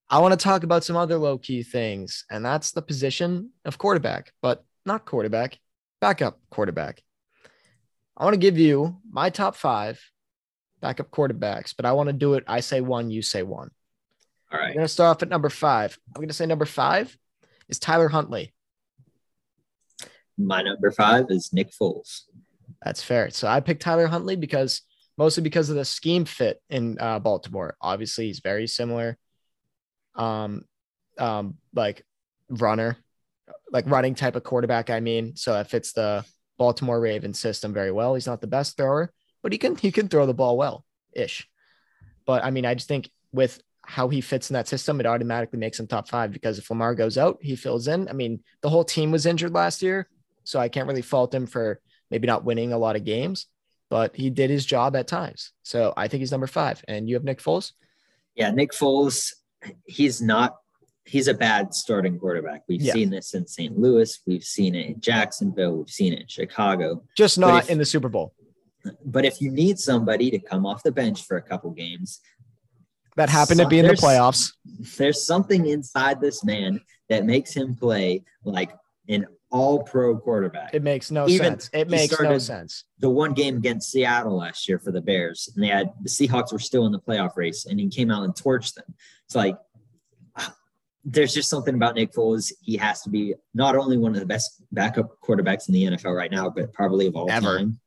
I want to talk about some other low-key things, and that's the position of quarterback, but not quarterback, backup quarterback. I want to give you my top 5 backup quarterbacks, but I want to do it. I say one, you say one. All I'm right. going to start off at number 5. I'm going to say number 5 is Tyler Huntley. My number 5 is Nick Foles. That's fair. So I picked Tyler Huntley mostly because of the scheme fit in Baltimore. Obviously, he's very similar. Like running type of quarterback. I mean, so that fits the Baltimore Ravens system very well. He's not the best thrower, but he can throw the ball well ish. But I mean, I just think with how he fits in that system, it automatically makes him top 5 because if Lamar goes out, he fills in. I mean, the whole team was injured last year, so I can't really fault him for maybe not winning a lot of games, but he did his job at times. So I think he's number 5. And you have Nick Foles? Yeah, Nick Foles, he's a bad starting quarterback. We've seen this in St. Louis. We've seen it in Jacksonville. We've seen it in Chicago. Just not in the Super Bowl. But if you need somebody to come off the bench for a couple games, that happened to be in the playoffs, there's something inside this man that makes him play like an all-pro quarterback. It makes no sense. It makes no sense. The one game against Seattle last year for the Bears, and the Seahawks were still in the playoff race, and he came out and torched them. It's like, there's just something about Nick Foles. He has to be not only one of the best backup quarterbacks in the NFL right now, but probably of all time.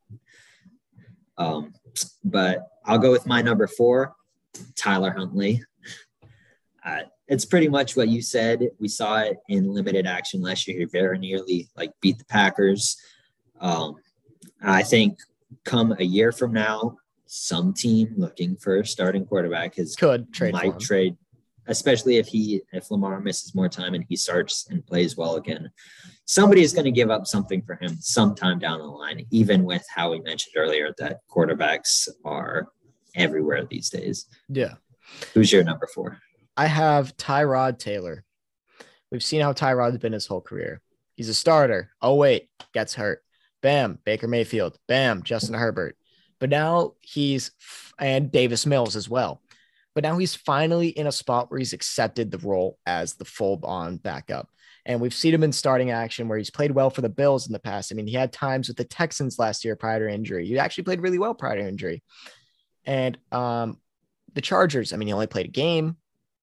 But I'll go with my number 4, Tyler Huntley. It's pretty much what you said. We saw it in limited action last year. He very nearly beat the Packers. I think come a year from now, some team looking for a starting quarterback might trade, especially if Lamar misses more time and he starts and plays well again. Somebody is going to give up something for him sometime down the line, even with how we mentioned earlier that quarterbacks are everywhere these days. Yeah. Who's your number 4? I have Tyrod Taylor. We've seen how Tyrod's been his whole career. He's a starter. Oh, wait, gets hurt. Bam, Baker Mayfield. Bam, Justin Herbert. But now and Davis Mills as well. But now he's finally in a spot where he's accepted the role as the full-on backup. And we've seen him in starting action where he's played well for the Bills in the past. I mean, he had times with the Texans last year prior to injury. He actually played really well prior to injury. And the Chargers, I mean, he only played a game,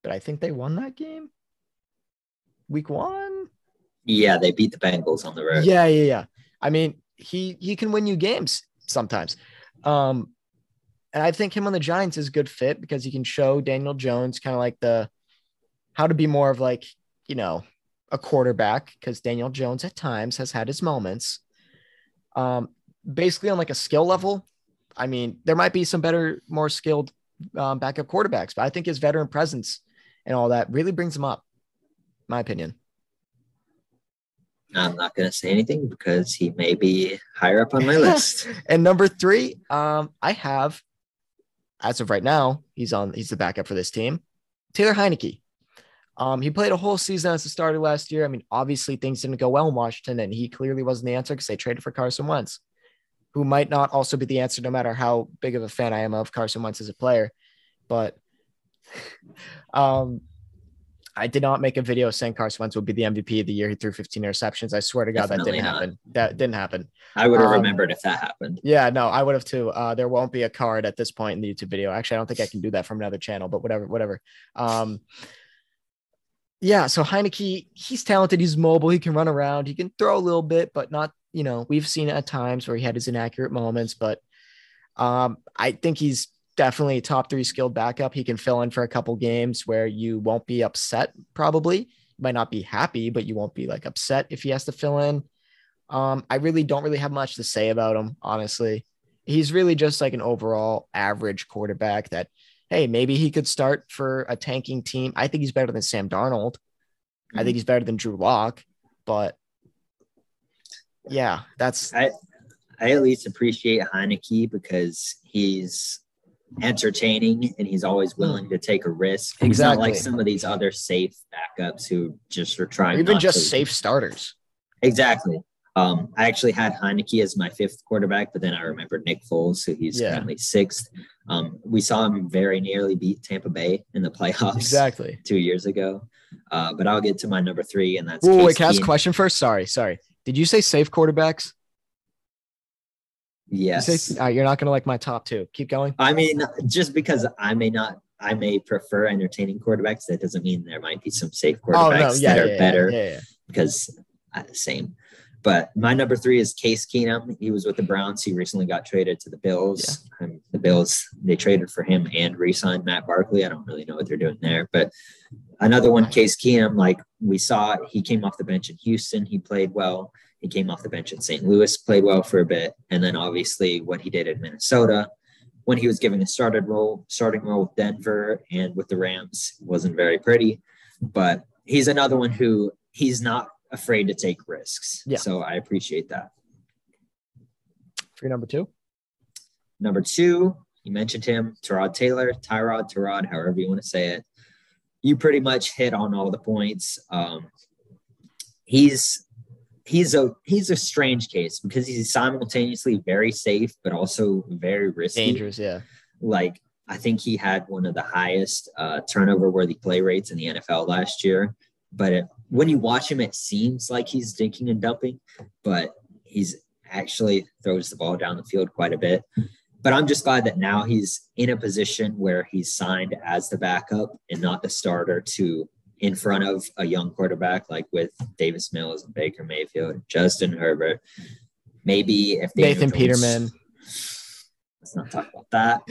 but I think they won that game. Week 1? Yeah, they beat the Bengals on the road. Yeah. I mean, he can win you games sometimes. And I think him on the Giants is a good fit because he can show Daniel Jones kind of like how to be more of a quarterback, because Daniel Jones at times has had his moments. Basically on a skill level, I mean, there might be some better, more skilled backup quarterbacks, but I think his veteran presence and all that really brings him up, in my opinion. I'm not going to say anything because he may be higher up on my list. And number 3, I have, as of right now, he's the backup for this team, Taylor Heineke. He played a whole season as a starter last year. I mean, obviously things didn't go well in Washington, and he clearly wasn't the answer because they traded for Carson Wentz, who might not also be the answer no matter how big of a fan I am of Carson Wentz as a player. But I did not make a video saying Carson Wentz would be the MVP of the year. He threw 15 interceptions. I swear to God, Definitely that didn't happen. That didn't happen. I would have remembered if that happened. Yeah, no, I would have too. There won't be a card at this point in the YouTube video. Actually, I don't think I can do that from another channel, but whatever. Yeah, so Heineke, he's talented. He's mobile. He can run around. He can throw a little bit, but not, we've seen it at times where he had his inaccurate moments, but I think he's definitely a top 3 skilled backup. He can fill in for a couple games where you won't be upset. Probably you might not be happy, but you won't be upset if he has to fill in. I really don't have much to say about him. Honestly, he's really just an overall average quarterback that, hey, maybe he could start for a tanking team. I think he's better than Sam Darnold. I think he's better than Drew Lock, but yeah, I at least appreciate Heineke because he's entertaining and he's always willing to take a risk. He's not like some of these other safe backups who just are trying, or even just safe starters. Exactly. I actually had Heineke as my 5th quarterback, but then I remembered Nick Foles, who he's currently 6th. We saw him very nearly beat Tampa Bay in the playoffs 2 years ago. But I'll get to my number 3, and that's wait, can I ask a question first? Sorry. Did you say safe quarterbacks? Yes. You're not going to like my top 2. Keep going. I mean, just because I may prefer entertaining quarterbacks, that doesn't mean there might be some safe quarterbacks that are better because same. But my number 3 is Case Keenum. He was with the Browns. He recently got traded to the Bills. Yeah. The Bills, they traded for him and re-signed Matt Barkley. I don't really know what they're doing there. But another one, Case Keenum, like we saw, he came off the bench in Houston. He played well. He came off the bench in St. Louis, played well for a bit. And then obviously what he did in Minnesota, when he was given a starting role with Denver and with the Rams, wasn't very pretty. But he's another one who he's not afraid to take risks. Yeah. So I appreciate that. For your number 2? Number 2, you mentioned him, Tyrod, however you want to say it. You pretty much hit on all the points. He's a strange case because he's simultaneously very safe, but also very risky. Dangerous, yeah. Like, I think he had one of the highest turnover-worthy play rates in the NFL last year. But when you watch him, it seems like he's dinking and dumping, but he's actually throws the ball down the field quite a bit. But I'm just glad that now he's in a position where he's signed as the backup and not the starter to in front of a young quarterback, like with Davis Mills and Baker Mayfield, Justin Herbert. Maybe if Nathan Peterman. Let's not talk about that.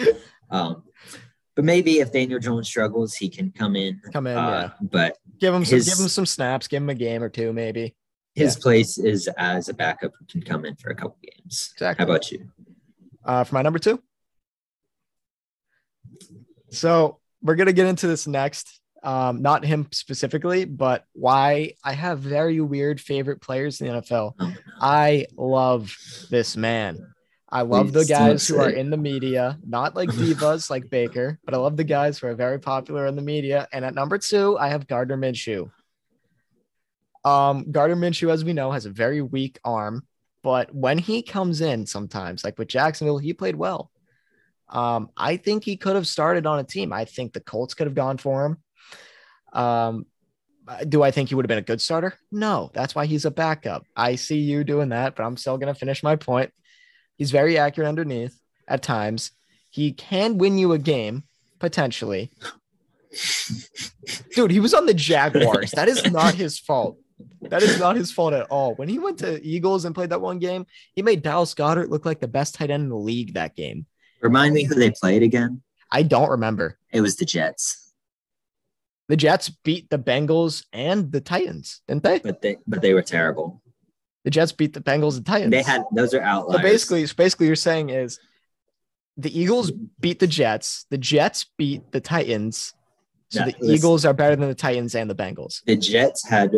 But maybe if Daniel Jones struggles, he can come in. Yeah. But give him some snaps, give him a game or 2, maybe. His place is as a backup who can come in for a couple games. Exactly. How about you? For my number 2. So we're gonna get into this next. Not him specifically, but why I have very weird favorite players in the NFL. Oh, no. I love this man. I love the guys who are in the media, not like divas like Baker, but I love the guys who are very popular in the media. And at number 2, I have Gardner Minshew. Gardner Minshew, as we know, has a very weak arm, but when he comes in sometimes, like with Jacksonville, he played well. I think he could have started on a team. I think the Colts could have gone for him. Do I think he would have been a good starter? No, that's why he's a backup. I see you doing that, but I'm still going to finish my point. He's very accurate underneath at times. He can win you a game, potentially. Dude, he was on the Jaguars. That is not his fault. That is not his fault at all. When he went to Eagles and played that one game, he made Dallas Goedert look like the best tight end in the league that game. Remind me who they played again. I don't remember. It was the Jets. The Jets beat the Bengals and the Titans, didn't they? But they were terrible. The Jets beat the Bengals and Titans. Those are outliers. So basically you're saying is the Eagles beat the Jets beat the Titans. So Eagles are better than the Titans and the Bengals. The Jets had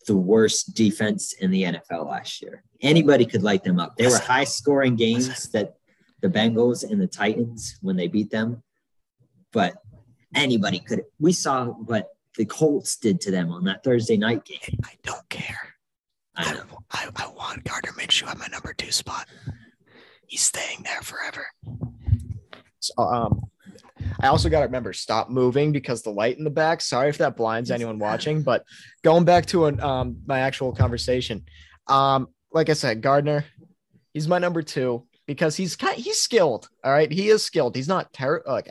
the worst defense in the NFL last year. Anybody could light them up. They were high scoring games that the Bengals and the Titans when they beat them, but anybody could. We saw what the Colts did to them on that Thursday night game. I don't care. I want Gardner Minshew at my number 2 spot. He's staying there forever. So, I also got to remember, stop moving because the light in the back. Sorry if that blinds anyone watching, but going back to my actual conversation. Like I said, Gardner, he's my number 2 because he's skilled. All right. He is skilled. He's not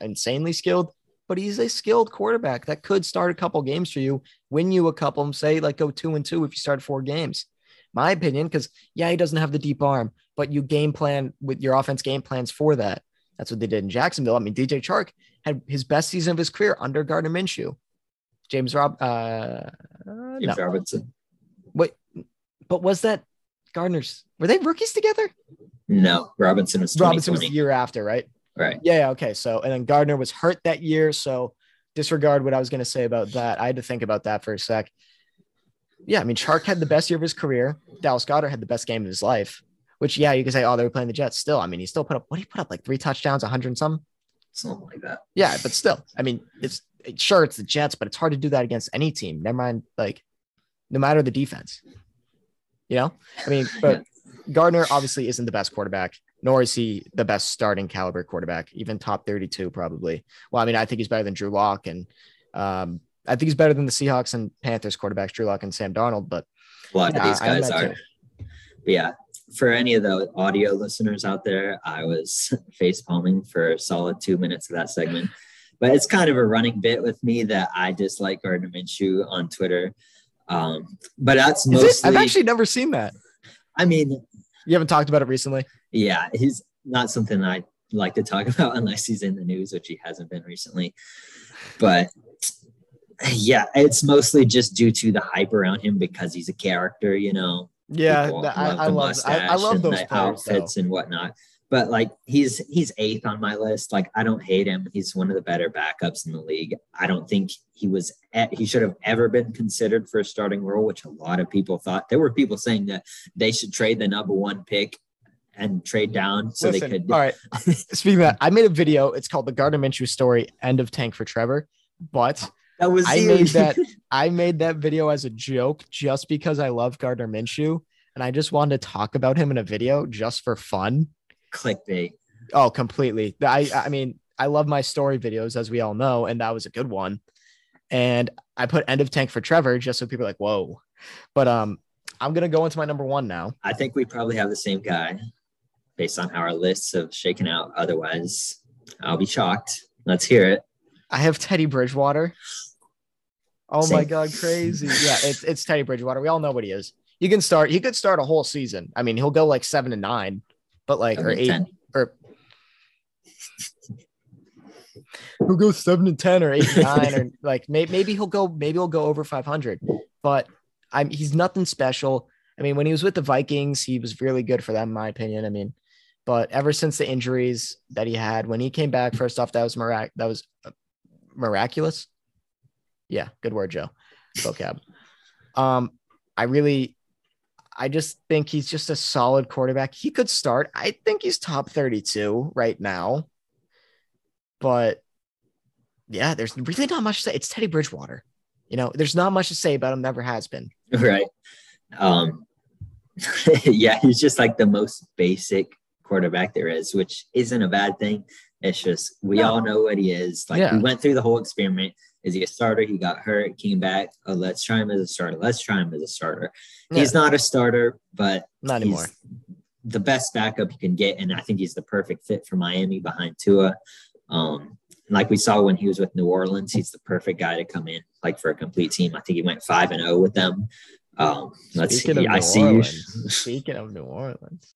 insanely skilled, but he's a skilled quarterback that could start a couple games for you, win you a couple, and say like go 2-2 if you start 4 games. My opinion, because he doesn't have the deep arm, but you game plan with your offense game plans for that. That's what they did in Jacksonville. I mean, DJ Chark had his best season of his career under Gardner Minshew. James Robinson. Wait, but was that Gardner's? Were they rookies together? No, Robinson was the year after, right? Right. Yeah. Okay. So, and then Gardner was hurt that year. So disregard what I was going to say about that. I had to think about that for a sec. Yeah. I mean, Chark had the best year of his career. Dallas Goedert had the best game of his life, which, you can say, they were playing the Jets still. I mean, he still put up, like 3 touchdowns, 100 and some? Something like that. Yeah. But still, I mean, it's the Jets, but it's hard to do that against any team. Never mind, like, no matter the defense. you know? I mean, but Gardner obviously isn't the best quarterback, nor is he the best starting caliber quarterback, even top 32 probably. Well, I mean, I think he's better than Drew Lock, and I think he's better than the Seahawks and Panthers quarterbacks, Drew Lock and Sam Darnold. But a lot of these guys are. But yeah, for any of the audio listeners out there, I was face palming for a solid 2 minutes of that segment. But it's kind of a running bit with me that I dislike Gardner Minshew on Twitter. But that's mostly. I've actually never seen that. I mean, you haven't talked about it recently? Yeah, he's not something I like to talk about unless he's in the news, which he hasn't been recently. But yeah, it's mostly just due to the hype around him because he's a character, you know. Yeah, I love those outfits and whatnot. But like he's 8th on my list. Like I don't hate him. He's one of the better backups in the league. I don't think he should have ever been considered for a starting role, which a lot of people thought. There were people saying that they should trade the number 1 pick and trade down so they could. All right. Speaking of that, I made a video. It's called the Gardner Minshew story, End of Tank for Trevor. But that was I made that video as a joke just because I love Gardner Minshew and I just wanted to talk about him in a video just for fun. Clickbait. Oh, completely. I mean, I love my story videos, as we all know, and that was a good one. And I put End of Tank for Trevor just so people are like, whoa. But I'm gonna go into my number 1 now. I think we probably have the same guy based on how our lists have shaken out. Otherwise, I'll be shocked. Let's hear it. I have Teddy Bridgewater. Oh Same. My God, crazy. Yeah, it's Teddy Bridgewater. We all know what he is. He could start a whole season. I mean, he'll go like 7-9. But like, or 8, 10. or he'll go 7-10 or 8-9, or like maybe he'll go over 500. But he's nothing special. I mean, when he was with the Vikings, he was really good for them, in my opinion. I mean, but ever since the injuries that he had, when he came back, first off, that was miraculous. Yeah, good word, Joe. Vocab. I just think he's just a solid quarterback. He could start. I think he's top 32 right now. But yeah, there's really not much to say. It's Teddy Bridgewater. You know, there's not much to say about him. Never has been. Right. Yeah, he's just like the most basic quarterback there is, which isn't a bad thing. It's just we all know what he is. Like we went through the whole experiment. Is he a starter? He got hurt, came back. Oh, let's try him as a starter. He's not a starter, but not anymore. He's the best backup you can get, and I think he's the perfect fit for Miami behind Tua. Like we saw when he was with New Orleans, he's the perfect guy to come in like for a complete team. I think he went 5-0 with them. Let's see. I see you. Speaking of New Orleans.